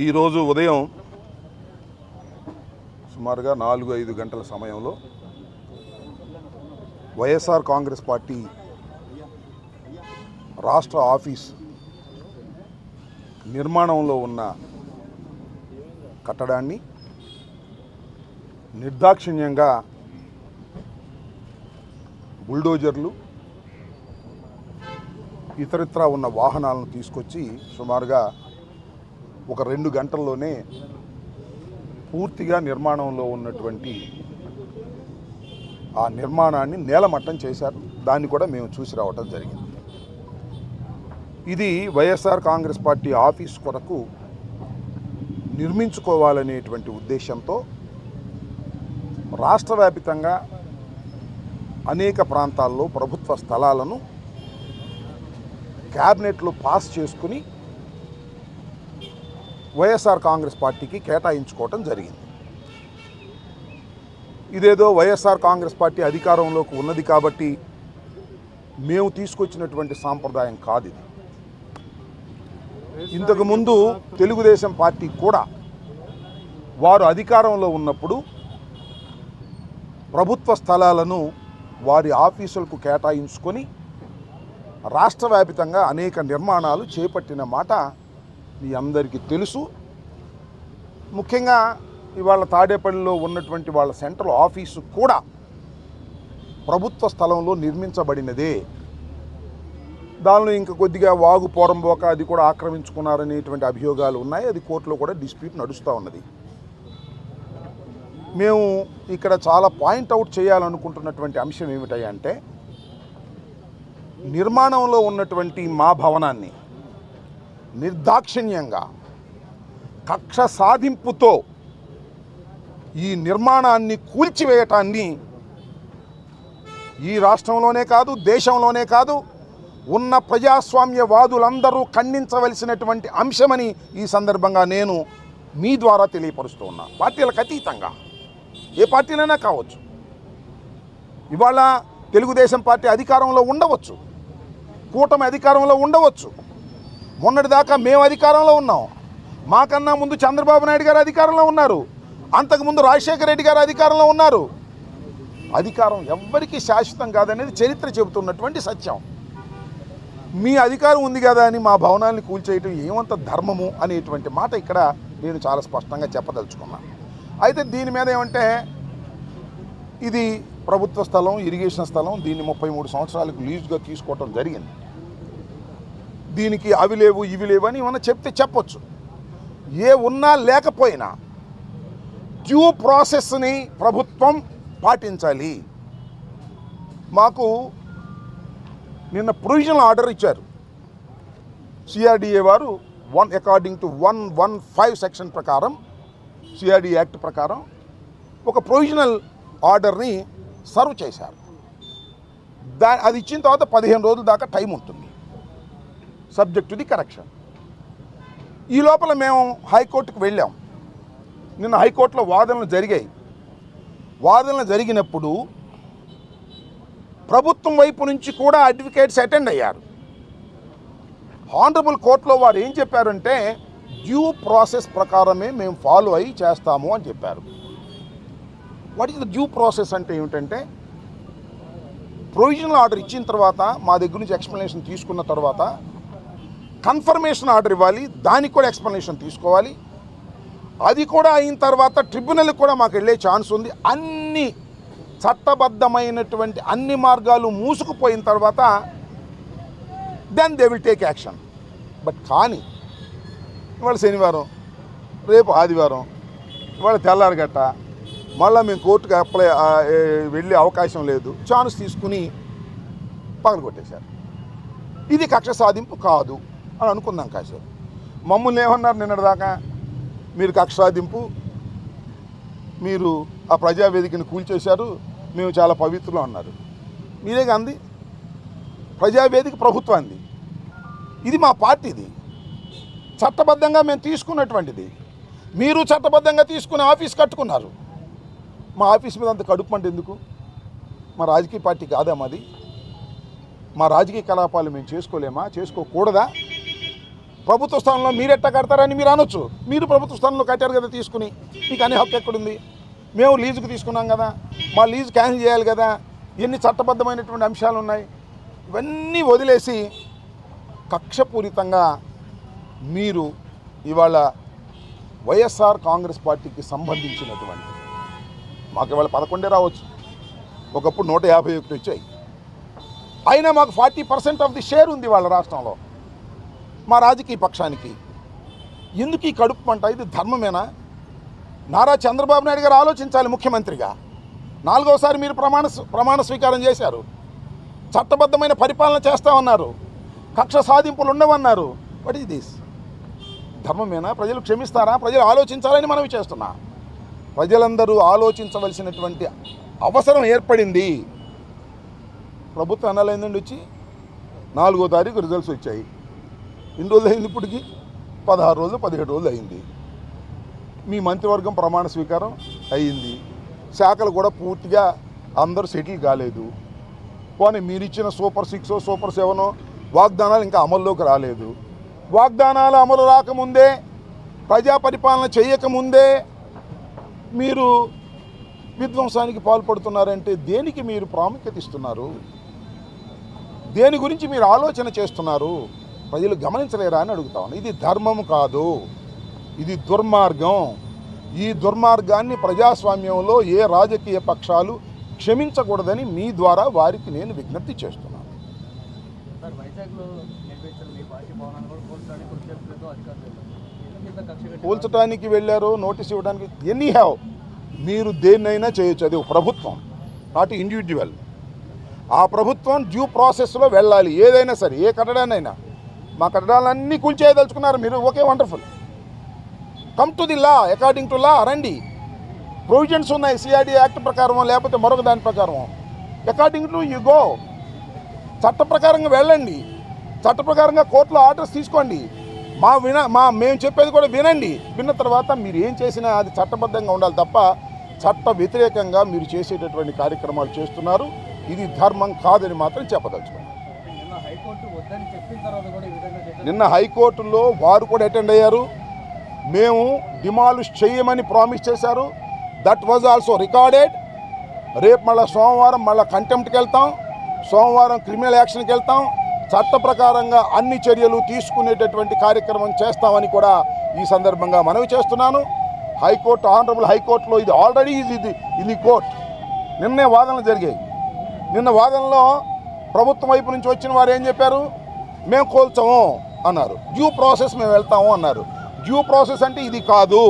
ఈరోజు ఉదయం సుమారుగా 4-5 గంటల సమయంలో వైఎస్ఆర్ కాంగ్రెస్ పార్టీ రాష్ట్ర ఆఫీస్ నిర్మాణంలో ఉన్న కట్టడాన్ని నిర్దాక్షిణ్యంగా బుల్డోజర్లు ఇతరత్రా ఉన్న వాహనాలను తీసుకొచ్చి సుమారుగా ఒక 2 గంటల్లోనే పూర్తిగా నిర్మాణంలో ఉన్నటువంటి ఆ నిర్మాణాన్ని నేలమట్టం చేశారు. దాన్ని కూడా మేము చూసి రావటం జరిగింది. ఇది వైఎస్ఆర్ కాంగ్రెస్ పార్టీ ఆఫీస్ కొరకు నిర్మించుకోవాలనేటువంటి ఉద్దేశంతో రాష్ట్ర వ్యాప్తంగా అనేక ప్రాంతాల్లో ప్రభుత్వ స్థలాలను క్యాబినెట్లో పాస్ చేసుకుని వైఎస్ఆర్ కాంగ్రెస్ పార్టీకి కేటాయించుకోవటం జరిగింది. ఇదేదో వైఎస్ఆర్ కాంగ్రెస్ పార్టీ అధికారంలోకి ఉన్నది కాబట్టి మేము తీసుకొచ్చినటువంటి సాంప్రదాయం కాదు ఇది. ఇంతకుముందు తెలుగుదేశం పార్టీ కూడా వారు అధికారంలో ఉన్నప్పుడు ప్రభుత్వ స్థలాలను వారి ఆఫీసులకు కేటాయించుకొని రాష్ట్ర వ్యాప్తంగా అనేక నిర్మాణాలు చేపట్టిన మాట మీ అందరికీ తెలుసు. ముఖ్యంగా ఇవాళ తాడేపల్లిలో ఉన్నటువంటి వాళ్ళ సెంట్రల్ ఆఫీసు కూడా ప్రభుత్వ స్థలంలో నిర్మించబడినదే. దానిలో ఇంకా కొద్దిగా వాగు పోరంబోక అది కూడా ఆక్రమించుకున్నారనేటువంటి అభియోగాలు ఉన్నాయి. అది కోర్టులో కూడా డిస్ప్యూట్ నడుస్తూ ఉన్నది. మేము ఇక్కడ చాలా పాయింట్అవుట్ చేయాలనుకుంటున్నటువంటి అంశం ఏమిటంటే నిర్మాణంలో ఉన్నటువంటి మా భవనాన్ని నిర్దాక్షిణ్యంగా కక్ష సాధింపుతో ఈ నిర్మాణాన్ని కూల్చివేయటాన్ని ఈ రాష్ట్రంలోనే కాదు దేశంలోనే కాదు ఉన్న ప్రజాస్వామ్యవాదులందరూ ఖండించవలసినటువంటి అంశమని ఈ సందర్భంగా నేను మీ ద్వారా తెలియపరుస్తూ ఉన్నా. పార్టీలకు అతీతంగా ఏ పార్టీలైనా కావచ్చు. ఇవాళ తెలుగుదేశం పార్టీ అధికారంలో ఉండవచ్చు, కూటమి అధికారంలో ఉండవచ్చు. మొన్నటిదాకా మేము అధికారంలో ఉన్నాం. మాకన్నా ముందు చంద్రబాబు నాయుడు గారు అధికారంలో ఉన్నారు. అంతకుముందు రాజశేఖర రెడ్డి గారు అధికారంలో ఉన్నారు. అధికారం ఎవ్వరికీ శాశ్వతం కాదనేది చరిత్ర చెబుతున్నటువంటి సత్యం. మీ అధికారం ఉంది కదా అని మా భవనాన్ని కూల్చేయటం ఏమంత ధర్మము అనేటువంటి మాట ఇక్కడ నేను చాలా స్పష్టంగా చెప్పదలుచుకున్నాను. అయితే దీని మీద ఏమంటే ఇది ప్రభుత్వ స్థలం, ఇరిగేషన్ స్థలం. దీన్ని 33 సంవత్సరాలకు లీజుగా తీసుకోవటం జరిగింది. దీనికి అవి లేవు ఇవి లేవు అని ఏమన్నా చెప్తే చెప్పొచ్చు. ఏ ఉన్నా లేకపోయినా డ్యూ ప్రాసెస్ని ప్రభుత్వం పాటించాలి. మాకు నిన్న ప్రొవిజనల్ ఆర్డర్ ఇచ్చారు సిఆర్డిఏ వారు. అకార్డింగ్ టు 115 సెక్షన్ ప్రకారం, సిఆర్డిఏ యాక్ట్ ప్రకారం ఒక ప్రొవిజనల్ ఆర్డర్ని సర్వ్ చేశారు. అది ఇచ్చిన తర్వాత 15 రోజుల దాకా టైం ఉంటుంది, సబ్జెక్ట్ టు ది కరెక్షన్. ఈ లోపల మేము హైకోర్టుకు వెళ్ళాం. నిన్న హైకోర్టులో వాదనలు జరిగాయి. వాదనలు జరిగినప్పుడు ప్రభుత్వం వైపు నుంచి కూడా అడ్వకేట్స్ అటెండ్ అయ్యారు. హానరబుల్ కోర్టులో వారు ఏం చెప్పారంటే డ్యూ ప్రాసెస్ ప్రకారమే మేము ఫాలో అయ్యి చేస్తాము అని చెప్పారు. What is the due process అంటే ఏమిటంటే ప్రొవిజనల్ ఆర్డర్ ఇచ్చిన తర్వాత మా దగ్గర నుంచి ఎక్స్ప్లెనేషన్ తీసుకున్న తర్వాత కన్ఫర్మేషన్ ఆర్డర్ ఇవ్వాలి. దానికి కూడా ఎక్స్ప్లెనేషన్ తీసుకోవాలి. అది కూడా అయిన తర్వాత ట్రిబ్యునల్కి కూడా మాకు వెళ్ళే ఛాన్స్ ఉంది. అన్ని చట్టబద్ధమైనటువంటి అన్ని మార్గాలు మూసుకుపోయిన తర్వాత then they will take action. But కానీ ఇవాళ శనివారం, రేపు ఆదివారం, ఇవాళ తెల్లారగట్ట మళ్ళీ మేము కోర్టుకు వెళ్ళే అవకాశం లేదు. ఛాన్స్ తీసుకుని పగలగొట్టేశారు. ఇది కక్ష సాధింపు కాదు అని అనుకుందాం. కాసేపు మమ్మల్ని ఏమన్నారు నిన్నటిదాకా, మీరు కక్ష సాధింపు, మీరు ఆ ప్రజావేదికను కూల్చేశారు, మేము చాలా పవిత్రులు అన్నారు. మీరే అంది ప్రజావేదిక ప్రభుత్వాన్ని. ఇది మా పార్టీది, చట్టబద్ధంగా మేము తీసుకున్నటువంటిది. మీరు చట్టబద్ధంగా తీసుకుని ఆఫీస్ కట్టుకున్నారు. మా ఆఫీస్ మీద అంత కడుపు అంటే ఎందుకు? మా రాజకీయ పార్టీ కాదా మాది? మా రాజకీయ కలాపాలు మేము చేసుకోలేమా? చేసుకోకూడదా? ప్రభుత్వ స్థానంలో మీరెట్టా కడతారని మీరు అనొచ్చు. మీరు ప్రభుత్వ స్థానంలో కట్టారు కదా తీసుకుని, మీకు అనే హక్కు ఎక్కడుంది? మేము లీజుకు తీసుకున్నాం కదా, మా లీజు క్యాన్సిల్ చేయాలి కదా, ఎన్ని చట్టబద్ధమైనటువంటి అంశాలు ఉన్నాయి. ఇవన్నీ వదిలేసి కక్షపూరితంగా మీరు ఇవాళ వైఎస్ఆర్ కాంగ్రెస్ పార్టీకి సంబంధించినటువంటి, మాకు ఇవాళ 11 రావచ్చు, ఒకప్పుడు 151 వచ్చాయి, అయినా మాకు 40% ఆఫ్ ది షేర్ ఉంది వాళ్ళ రాష్ట్రంలో. మా రాజకీయ పక్షానికి ఎందుకు ఈ కడుపు మంట? ఇది ధర్మమేనా? నారా చంద్రబాబు నాయుడు గారు ఆలోచించాలి. ముఖ్యమంత్రిగా 4వసారి మీరు ప్రమాణ స్వీకారం చేశారు, చట్టబద్ధమైన పరిపాలన చేస్తామన్నారు, కక్ష సాధింపులు ఉండవన్నారు. What is this? ధర్మమేనా? ప్రజలు క్షమిస్తారా? ప్రజలు ఆలోచించాలని మనవి చేస్తున్నా. ప్రజలందరూ ఆలోచించవలసినటువంటి అవసరం ఏర్పడింది. ప్రభుత్వం అనాలైందండి వచ్చి 4వ తారీఖు రిజల్ట్స్ వచ్చాయి. ఎన్ని రోజులు అయింది? ఇప్పటికి 16 రోజులు 17 రోజులు అయింది. మీ మంత్రివర్గం ప్రమాణ స్వీకారం అయ్యింది, శాఖలు కూడా పూర్తిగా అందరూ సెటిల్ కాలేదు. పోనీ మీరు ఇచ్చిన సూపర్ 6 సూపర్ 7 వాగ్దానాలు ఇంకా అమల్లోకి రాలేదు. వాగ్దానాలు అమలు రాకముందే, ప్రజా పరిపాలన చేయకముందే మీరు విధ్వంసానికి పాల్పడుతున్నారంటే దేనికి మీరు ప్రాముఖ్యత ఇస్తున్నారు? దేని గురించి మీరు ఆలోచన చేస్తున్నారు? ప్రజలు గమనించలేరా అని అడుగుతాను. ఇది ధర్మం కాదు, ఇది దుర్మార్గం. ఈ దుర్మార్గాన్ని ప్రజాస్వామ్యంలో ఏ రాజకీయ పక్షాలు క్షమించకూడదని మీ ద్వారా వారికి నేను విజ్ఞప్తి చేస్తున్నాను. కూల్చడానికి వెళ్ళారు, నోటీస్ ఇవ్వడానికి, ఎనీ హ్యావ్, మీరు దేన్నైనా చేయొచ్చు. అది ప్రభుత్వం, నాట్ ఇండివిజువల్. ఆ ప్రభుత్వం డ్యూ ప్రాసెస్లో వెళ్ళాలి. ఏదైనా సరే, ఏ కట్టడాన్నైనా. మా కట్టడాలన్నీ కూల్చేయదలుచుకున్నారు మీరు, okay, wonderful. Come to the law, according to law రండి. ప్రొవిజన్స్ ఉన్నాయి సిఆర్డీ యాక్ట్ ప్రకారం, లేకపోతే మరొక దాని ప్రకారం. According to you go. చట్ట ప్రకారంగా వెళ్ళండి, చట్ట ప్రకారంగా కోర్టులో ఆర్డర్స్ తీసుకోండి. మేము చెప్పేది కూడా వినండి. విన్న తర్వాత మీరు ఏం చేసినా అది చట్టబద్ధంగా ఉండాలి తప్ప చట్ట వ్యతిరేకంగా మీరు చేసేటటువంటి కార్యక్రమాలు చేస్తున్నారు. ఇది ధర్మం కాదని మాత్రం చెప్పదలుచుకున్నాను. నిన్న హైకోర్టులో వారు కూడా అటెండ్ అయ్యారు. మేము డిమాలిష్ చేయమని ప్రామిస్ చేశారు. That was also recorded. రేపు మళ్ళీ సోమవారం మళ్ళీ కంటెంప్ట్కి వెళ్తాం, సోమవారం క్రిమినల్ యాక్షన్కి వెళ్తాం. చట్ట ప్రకారంగా అన్ని చర్యలు తీసుకునేటటువంటి కార్యక్రమం చేస్తామని కూడా ఈ సందర్భంగా మనవి చేస్తున్నాను. హైకోర్టు, ఆనరబుల్ హైకోర్టులో ఇది ఆల్రెడీ ఇది కోర్ట్. నిన్నే వాదనలు జరిగాయి. నిన్న వాదనలో ప్రభుత్వం వైపు నుంచి వచ్చిన వారు ఏం చెప్పారు? మేము కోల్చము అన్నారు. డ్యూ ప్రాసెస్ మేము వెళ్తాము అన్నారు. డ్యూ ప్రాసెస్ అంటే ఇది కాదు.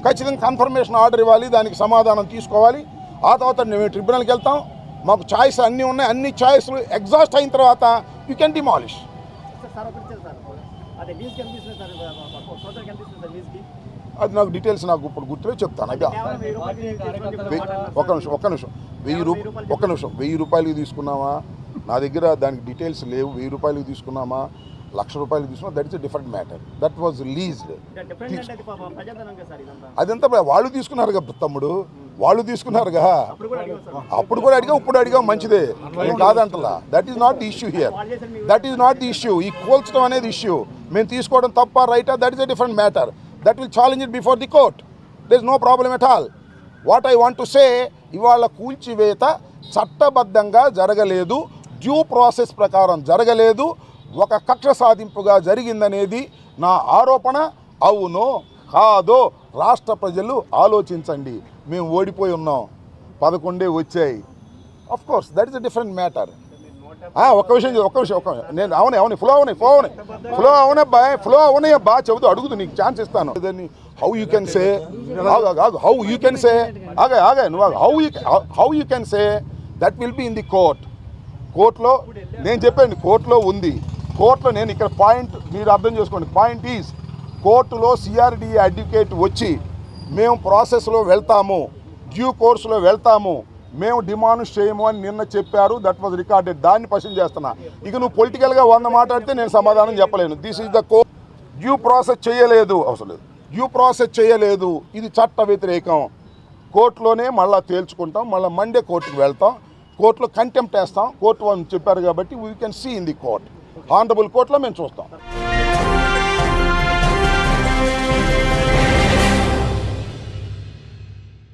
ఖచ్చితంగా కన్ఫర్మేషన్ ఆర్డర్ ఇవ్వాలి, దానికి సమాధానం తీసుకోవాలి. ఆ తర్వాత మేము ట్రిబ్యునల్కి వెళ్తాం. మాకు ఛాయిస్ అన్నీ ఉన్నాయి. అన్ని ఛాయిస్లు ఎగ్జాస్ట్ అయిన తర్వాత యూ కెన్ డిమాలిష్. అది నాకు డీటెయిల్స్ నాకు ఇప్పుడు గుర్తులేదు, చెప్తాను. అదే ఒక్క నిమిషం 1000 రూపాయలకి తీసుకున్నామా? నా దగ్గర దానికి డీటెయిల్స్ లేవు. 1000 రూపాయలకి తీసుకున్నామా, 1,00,000 రూపాయలకి తీసుకున్నా, that is a different matter. That was leased. అదంతా వాళ్ళు తీసుకున్నారు కదా తమ్ముడు, వాళ్ళు తీసుకున్నారుగా. అప్పుడు కూడా అడిగా, ఇప్పుడు అడిగా, మంచిదే, నేను కాదంటలా. That is not the issue here. That is not the issue. ఈ కోల్చడం అనేది ఇష్యూ. మేము తీసుకోవడం తప్ప రైటా, that is a different matter. That will challenge it before the court. There is no problem at all. What I want to say, ఇవాళ కూల్చివేత చట్టబద్ధంగా జరగలేదు, డ్యూ ప్రాసెస్ ప్రకారం జరగలేదు, ఒక కక్ష సాధింపుగా జరిగిందనేది నా ఆరోపణ. అవునో కాదో రాష్ట్ర ప్రజలు ఆలోచించండి. మేము ఓడిపోయి ఉన్నాం, 11 వచ్చాయి. Of course that is a different matter. ఒక్క విషయం నేను అవునే ఫ్లో అవునాయి అబ్బా, చెబుతూ అడుగుతూ నీకు ఛాన్స్ ఇస్తాను. How you can say how you can say that will be in the కోర్టులో నేను చెప్పండి, కోర్టులో ఉంది. కోర్టులో నేను ఇక్కడ పాయింట్ మీరు అర్థం చేసుకోండి. పాయింట్ ఈజ్, కోర్టులో సిఆర్డీ అడ్వకేట్ వచ్చి మేము ప్రాసెస్లో వెళ్తాము, డ్యూ కోర్సులో వెళ్తాము, మేము డిమాండ్ చేయము అని నిన్న చెప్పారు. That was recorded. దాన్ని క్వశ్చన్ చేస్తున్నా. ఇక నువ్వు పొలిటికల్గా 100 మాట్లాడితే నేను సమాధానం చెప్పలేను. This is the court. Due process చేయలేదు, అవసరం లేదు, డ్యూ ప్రాసెస్ చేయలేదు, ఇది చట్ట వ్యతిరేకం. కోర్టులోనే మళ్ళీ తేల్చుకుంటాం. మళ్ళీ మండే కోర్టుకు వెళ్తాం, కోర్టులో కంటెంప్ట్ వేస్తాం. కోర్టు వాళ్ళు చెప్పారు కాబట్టి we can see in the court. Honourable కోర్టులో మేము చూస్తాం.